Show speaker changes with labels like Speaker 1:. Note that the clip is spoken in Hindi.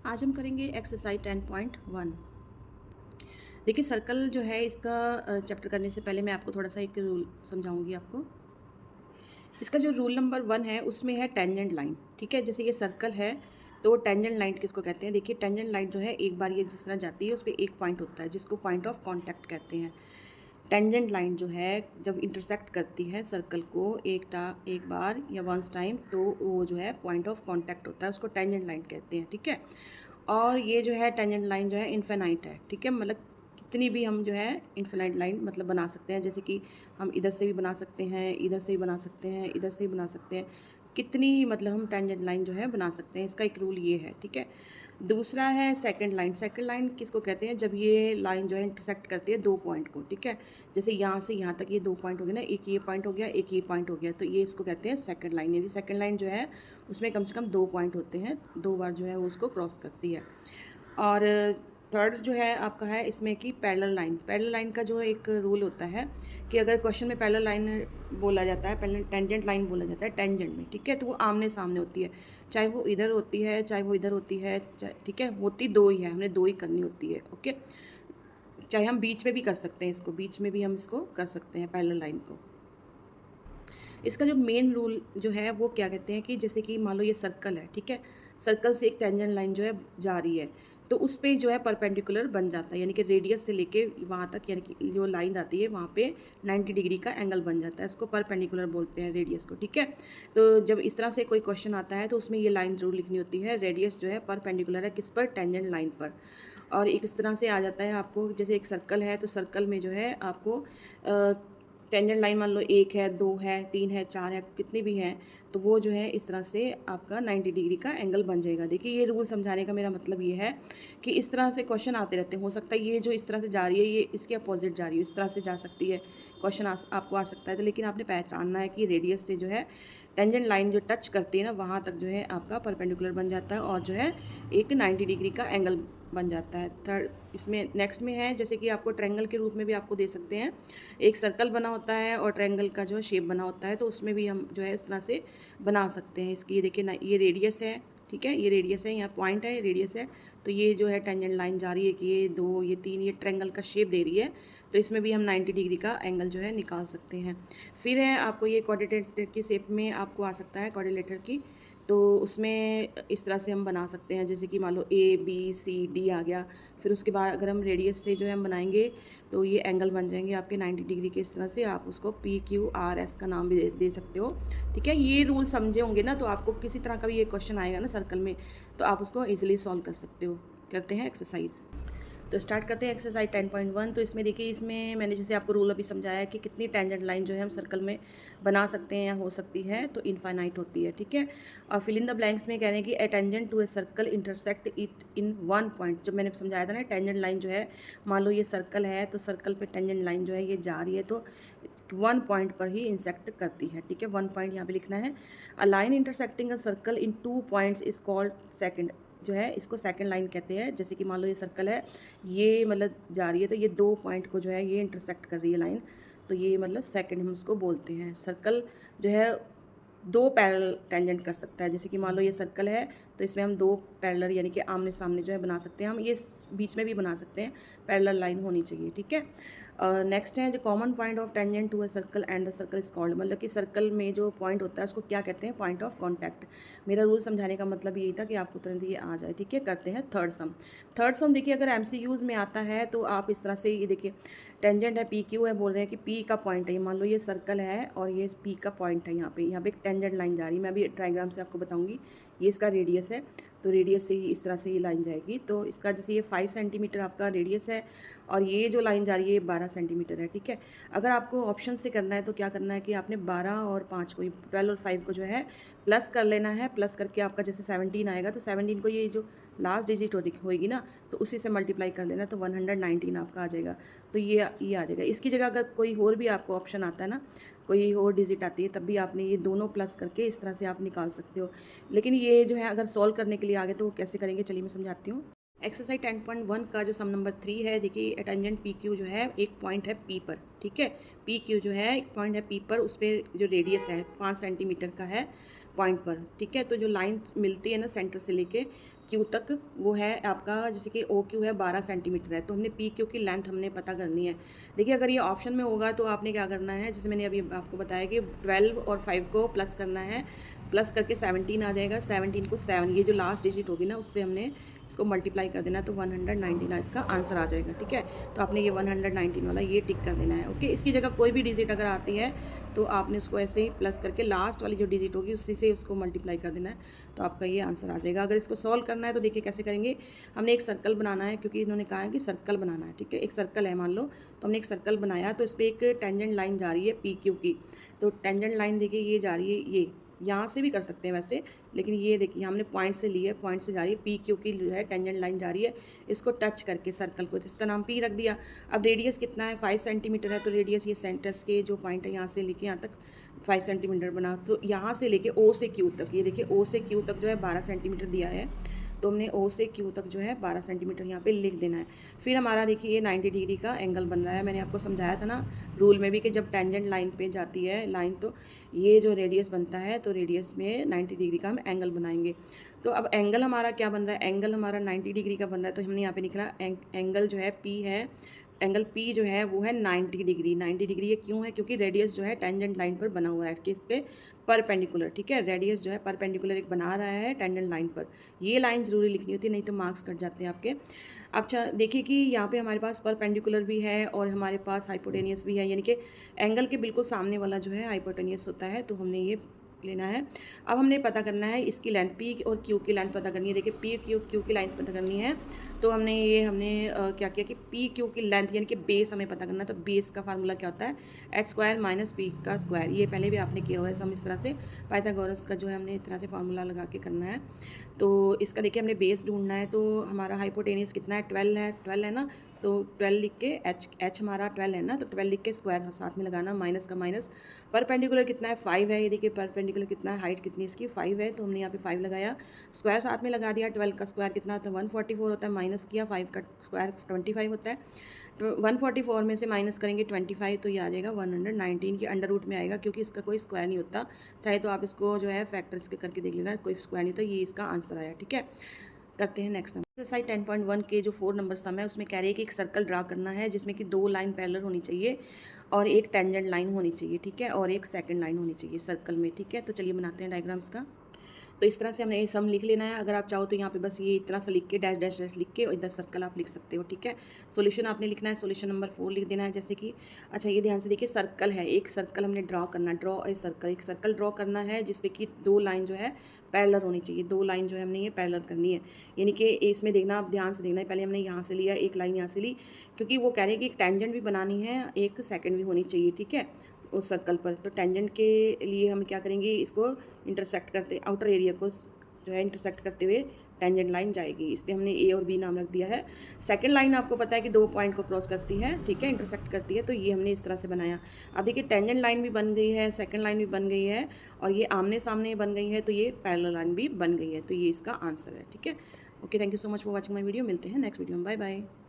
Speaker 1: आज हम करेंगे एक्सरसाइज 10.1। देखिए सर्कल जो है इसका चैप्टर करने से पहले मैं आपको थोड़ा सा एक रूल समझाऊंगी आपको। इसका जो रूल नंबर 1 है उसमें है टेंजेंट लाइन। ठीक है, जैसे ये सर्कल है तो टेंजेंट लाइन किसको कहते हैं। देखिए टेंजेंट लाइन जो है एक बार ये जिस तरह जाती है उस पर एक पॉइंट होता है जिसको पॉइंट ऑफ कॉन्टैक्ट कहते हैं। टेंजेंट लाइन जो है जब इंटरसेक्ट करती है सर्कल को एक बार या वंस टाइम तो वो जो है पॉइंट ऑफ कांटेक्ट होता है, उसको टेंजेंट लाइन कहते हैं। ठीक है, और ये जो है टेंजेंट लाइन जो है इनफिनाइट है। ठीक है, मतलब कितनी भी हम जो है इनफिनाइट लाइन मतलब बना सकते हैं, जैसे कि हम इधर से भी बना सकते हैं, इधर से भी बना सकते हैं, इधर से भी बना सकते हैं, कितनी मतलब हम टेंजेंट लाइन जो है बना सकते हैं। इसका एक रूल ये है। ठीक है, दूसरा है सेकंड लाइन। सेकंड लाइन किसको कहते हैं, जब ये लाइन जो है इंटरसेक्ट करती है दो पॉइंट को। ठीक है, जैसे यहाँ से यहाँ तक ये दो पॉइंट हो गए ना, एक ये पॉइंट हो गया, एक ये पॉइंट हो गया, तो ये इसको कहते हैं सेकंड लाइन। यानी सेकंड लाइन जो है उसमें कम से कम दो पॉइंट होते हैं, दो बार जो है वो उसको क्रॉस करती है। और थर्ड जो है आपका है इसमें कि पैरेलल लाइन। पैरेलल लाइन का जो एक रूल होता है कि अगर क्वेश्चन में पैरेलल लाइन बोला जाता है, पहले टेंजेंट लाइन बोला जाता है टेंजेंट में। ठीक है, तो वो आमने सामने होती है, चाहे वो इधर होती है चाहे वो इधर होती है, ठीक है, होती दो ही है, हमने दो ही करनी होती है। ओके, चाहे हम बीच में भी कर सकते हैं, इसको बीच में भी हम इसको कर सकते हैं पैरेलल लाइन को। इसका जो मेन रूल जो है वो क्या कहते हैं कि जैसे कि मान लो ये सर्कल है। ठीक है, सर्कल से एक टेंजेंट लाइन जो है जा रही है तो उस पर जो है परपेंडिकुलर बन जाता है, यानी कि रेडियस से लेके वहाँ तक, यानी कि जो लाइन आती है वहाँ पे 90 डिग्री का एंगल बन जाता है, इसको परपेंडिकुलर बोलते हैं रेडियस को। ठीक है, तो जब इस तरह से कोई क्वेश्चन आता है तो उसमें ये लाइन जरूर लिखनी होती है, रेडियस जो है परपेंडिकुलर है किस पर, टेंजेंट लाइन पर। और एक इस तरह से आ जाता है आपको, जैसे एक सर्कल है तो सर्कल में जो है आपको टेंजेंट लाइन मान लो एक है, दो है, तीन है, चार है, कितनी भी हैं, तो वो जो है इस तरह से आपका 90 डिग्री का एंगल बन जाएगा। देखिए ये रूल समझाने का मेरा मतलब ये है कि इस तरह से क्वेश्चन आते रहते हैं। हो सकता है ये जो इस तरह से जा रही है ये इसके अपोजिट जा रही है, इस तरह से जा सकती है, क्वेश्चन आपको आ सकता है। तो लेकिन आपने पहचानना है कि रेडियस से जो है टेंजेंट लाइन जो टच करती है ना वहाँ तक जो है आपका परपेंडिकुलर बन जाता है और जो है एक 90 डिग्री का एंगल बन जाता है। थर्ड इसमें नेक्स्ट में है जैसे कि आपको ट्रायंगल के रूप में भी आपको दे सकते हैं, एक सर्कल बना होता है और ट्रायंगल का जो शेप बना होता है, तो उसमें भी हम जो है इस तरह से बना सकते हैं। इसकी ये देखिए ना, ये रेडियस है। ठीक है, ये रेडियस है, यहाँ पॉइंट है, रेडियस है, तो ये जो है टेंजेंट लाइन जा रही है कि ये दो, ये तीन, ये ट्रायंगल का शेप दे रही है, तो इसमें भी हम 90 डिग्री का एंगल जो है निकाल सकते हैं। फिर है आपको ये क्वाड्रिलेटरल की शेप में आपको आ सकता है, क्वाड्रिलेटरल की, तो उसमें इस तरह से हम बना सकते हैं, जैसे कि मान लो ए बी सी डी आ गया। फिर उसके बाद अगर हम रेडियस से जो है हम बनाएंगे तो ये एंगल बन जाएंगे आपके 90 डिग्री के। इस तरह से आप उसको पी क्यू आर एस का नाम भी दे सकते हो। ठीक है, ये रूल समझे होंगे ना, तो आपको किसी तरह का भी ये क्वेश्चन आएगा ना सर्कल में तो आप उसको ईजिली सॉल्व कर सकते हो। करते हैं एक्सरसाइज, तो स्टार्ट करते हैं एक्सरसाइज 10.1। तो इसमें देखिए, इसमें मैंने जैसे आपको रूल अभी समझाया कि कितनी टेंजेंट लाइन जो है हम सर्कल में बना सकते हैं या हो सकती है, तो इनफाइनाइट होती है। ठीक है, और फिल इन द ब्लैंक्स में कह रहे हैं कि a tangent to a circle intersect it in one point. जब मैंने समझाया था ना टेंजेंट लाइन जो है, मान लो ये सर्कल है तो सर्कल पे टेंजेंट लाइन जो है ये जा रही है तो वन पॉइंट पर ही इंसेक्ट करती है। ठीक है, वन पॉइंट यहाँ पे लिखना है। A line intersecting a circle in two points is called second, जो है इसको सेकंड लाइन कहते हैं। जैसे कि मान लो ये सर्कल है, ये मतलब जा रही है तो ये दो पॉइंट को जो है ये इंटरसेक्ट कर रही है लाइन, तो ये मतलब सेकंड हम उसको बोलते हैं। सर्कल जो है दो पैरेलल टेंजेंट कर सकता है, जैसे कि मान लो ये सर्कल है तो इसमें हम दो पैरेलल यानी कि आमने सामने जो है बना सकते हैं, हम ये बीच में भी बना सकते हैं, पैरेलल लाइन होनी चाहिए। ठीक है, नेक्स्ट है जो common point of tangent to a circle and the circle is called, मतलब कि सर्कल में जो पॉइंट होता है उसको क्या कहते हैं, पॉइंट ऑफ कॉन्टैक्ट। मेरा रूल समझाने का मतलब यही था कि आपको तुरंत ये आ जाए। ठीक है, करते हैं थर्ड सम। थर्ड सम देखिए अगर एमसीक्यूज में आता है तो आप इस तरह से, ये देखिए टेंजेंट है पी क्यू है, बोल रहे हैं कि पी का पॉइंट है, ये मान लो ये सर्कल है और ये पी का पॉइंट है, यहाँ पे एक टेंजेंट लाइन जा रही है, मैं अभी ट्रायंग्राम से आपको बताऊंगी। ये इसका रेडियस है, तो रेडियस से ही इस तरह से ये लाइन जाएगी, तो इसका जैसे ये 5 सेंटीमीटर आपका रेडियस है और ये जो लाइन जा रही है ये 12 सेंटीमीटर है। ठीक है, अगर आपको ऑप्शन से करना है तो क्या करना है कि आपने 12 और 5 को, 12 और 5 को जो है प्लस कर लेना है। प्लस करके आपका जैसे 17 आएगा तो 17 को ये जो लास्ट डिजिट होगी ना तो उसी से मल्टीप्लाई कर लेना, तो 119 आपका आ जाएगा। तो ये आ जाएगा। इसकी जगह अगर कोई और भी आपको ऑप्शन आता है ना, कोई और डिजिट आती है, तब भी आपने ये दोनों प्लस करके इस तरह से आप निकाल सकते हो। लेकिन ये जो है अगर सॉल्व करने के लिए आगे तो वो कैसे करेंगे, चलिए मैं समझाती हूँ। एक्सरसाइज 10.1 का जो सम नंबर 3 है, देखिए टेंजेंट पी क्यू जो है एक पॉइंट है पी पर। ठीक है, पी क्यू जो है एक पॉइंट है पी पर, उस पर जो रेडियस है 5 सेंटीमीटर का है पॉइंट पर। ठीक है, तो जो लाइन मिलती है ना सेंटर से लेके क्यू तक वो है आपका, जैसे कि ओ क्यू है 12 सेंटीमीटर है, तो हमने पी क्यू की लेंथ हमने पता करनी है। देखिए अगर ये ऑप्शन में होगा तो आपने क्या करना है, जैसे मैंने अभी आपको बताया कि 12 और 5 को प्लस करना है, प्लस करके 17 आ जाएगा, 17 को 7, ये जो लास्ट डिजिट होगी ना उससे हमने इसको मल्टीप्लाई कर देना, तो 119 इसका आंसर आ जाएगा। ठीक है, तो आपने ये 119 वाला ये टिक कर देना है। ओके, इसकी जगह कोई भी डिजिट अगर आती है तो आपने उसको ऐसे ही प्लस करके लास्ट वाली जो डिजिट होगी उसी से उसको मल्टीप्लाई कर देना है, तो आपका ये आंसर आ जाएगा। अगर इसको सॉल्व करना है तो देखिए कैसे करेंगे। हमने एक सर्कल बनाना है, क्योंकि इन्होंने कहा है कि सर्कल बनाना है। ठीक है, एक सर्कल है मान लो, तो हमने एक सर्कल बनाया, तो इस पर एक टेंजेंट लाइन जा रही है पी क्यू की। तो टेंजेंट लाइन देखिए ये जा रही है, ये यहाँ से भी कर सकते हैं वैसे, लेकिन ये देखिए हमने पॉइंट से ली है, पॉइंट से जा रही है, पी क्यू की जो है टेंजेंट लाइन जा रही है, इसको टच करके सर्कल को, तो इसका नाम पी रख दिया। अब रेडियस कितना है, 5 सेंटीमीटर है, तो रेडियस ये सेंटर्स के जो पॉइंट है यहाँ से लेके यहाँ तक 5 सेंटीमीटर बना, तो यहाँ से लेके ओ से क्यू तक, ये देखिए ओ से क्यू तक जो है 12 सेंटीमीटर दिया है, तो हमने ओ से क्यू तक जो है 12 सेंटीमीटर यहाँ पे लिख देना है। फिर हमारा देखिए ये 90 डिग्री का एंगल बन रहा है। मैंने आपको समझाया था ना रूल में भी कि जब टेंजेंट लाइन पे जाती है लाइन, तो ये जो रेडियस बनता है, तो रेडियस में 90 डिग्री का हम एंगल बनाएंगे। तो अब एंगल हमारा क्या बन रहा है, एंगल हमारा 90 डिग्री का बन रहा है, तो हमने यहाँ पे निकला एंगल जो है पी है, एंगल पी जो है वो है 90 डिग्री। 90 डिग्री ये क्यों है, क्योंकि रेडियस जो है टेंजेंट लाइन पर बना हुआ है, किस पे, परपेंडिकुलर। ठीक है, रेडियस जो है परपेंडिकुलर एक बना रहा है टेंजेंट लाइन पर। ये लाइन जरूरी लिखनी होती है, नहीं तो मार्क्स कट जाते हैं आपके। अच्छा देखिए कि यहाँ पे हमारे पास परपेंडिकुलर भी है और हमारे पास हाइपोटेनियस भी है, यानी कि एंगल के बिल्कुल सामने वाला जो है हाइपोटेनियस होता है, तो हमने ये लेना है। अब हमने पता करना है इसकी लेंथ, पी और क्यू की लेंथ पता करनी है। देखिए पी क्यू की लेंथ पता करनी है, तो हमने क्या किया कि पी क्यू की लेंथ यानी कि बेस हमें पता करना है। तो बेस का फार्मूला क्या होता है, एच स्क्वायर माइनस पी का स्क्वायर। ये पहले भी आपने किया हुआ है सम इस तरह से, पाइथागोरस का जो है हमने इस तरह से फार्मूला लगा के करना है। तो इसका देखिए हमने बेस ढूंढना है, तो हमारा हाइपोटेनियस कितना है, 12 है ना, तो 12 लिख के एच हमारा 12 है ना, तो 12 लिख के स्क्वायर साथ में लगाना, माइनस का माइनस। परपेंडिकुलर कितना है, 5 है, ये देखिए परपेंडिकुलर कितना है, हाइट कितनी इसकी 5 है, तो हमने यहाँ पे 5 लगाया, स्क्वायर साथ में लगा दिया। 12 का स्क्वायर कितना होता है, 144 होता है, माइनस किया, 5 का स्क्वायर 25 होता है, तो 144 में से माइनस करेंगे 25, तो ये आ जाएगा 119 के अंडर रूट में आएगा, क्योंकि इसका कोई स्क्वायर नहीं होता। चाहे तो आप इसको जो है फैक्टर्स के करके देख लेना, कोई स्क्वायर नहीं, तो ये इसका आंसर आया। ठीक है, करते हैं नेक्स्ट सम। एक्सरसाइज 10.1 के जो 4 नंबर सम है उसमें कह रही है कि एक सर्कल ड्रा करना है जिसमें कि 2 लाइन पैरेलल होनी चाहिए और एक टेंजेंट लाइन होनी चाहिए। ठीक है, और एक सेकंड लाइन होनी चाहिए सर्कल में। ठीक है, तो चलिए बनाते हैं डायग्राम्स का। तो इस तरह से हमने ये सम लिख लेना है। अगर आप चाहो तो यहाँ पे बस ये इतना सा लिख के डैश डैश डैश लिख के और इधर सर्कल आप लिख सकते हो। ठीक है, सॉल्यूशन आपने लिखना है, सॉल्यूशन नंबर 4 लिख देना है। जैसे कि अच्छा ये ध्यान से देखिए, सर्कल है, एक सर्कल हमने ड्रॉ करना, ड्रॉ ए सर्कल, एक सर्कल ड्रॉ करना है जिसपे कि 2 लाइन जो है पैरेलल होनी चाहिए। 2 लाइन जो है हमने ये पैरेलल करनी है, यानी कि इसमें देखना, आप ध्यान से देखना है। पहले हमने यहाँ से लिया, एक लाइन यहाँ से ली, क्योंकि वो कह रहे हैं कि एक टेंजेंट भी बनानी है, एक सेकंड भी होनी चाहिए। ठीक है, उस सर्कल पर। तो टेंजेंट के लिए हम क्या करेंगे, इसको इंटरसेक्ट करते, आउटर एरिया को जो है इंटरसेक्ट करते हुए टेंजेंट लाइन जाएगी। इस पर हमने ए और बी नाम रख दिया है। सेकंड लाइन आपको पता है कि 2 पॉइंट को क्रॉस करती है, ठीक है, इंटरसेक्ट करती है, तो ये हमने इस तरह से बनाया। अब देखिए टेंजेंट लाइन भी बन गई है, सेकंड लाइन भी बन गई है, और ये आमने सामने बन गई है, तो ये पैरेलल लाइन भी बन गई है, तो ये इसका आंसर है। ठीक है, okay, thank you so much for watching my video. मिलते हैं नेक्स्ट वीडियो में, बाय बाय।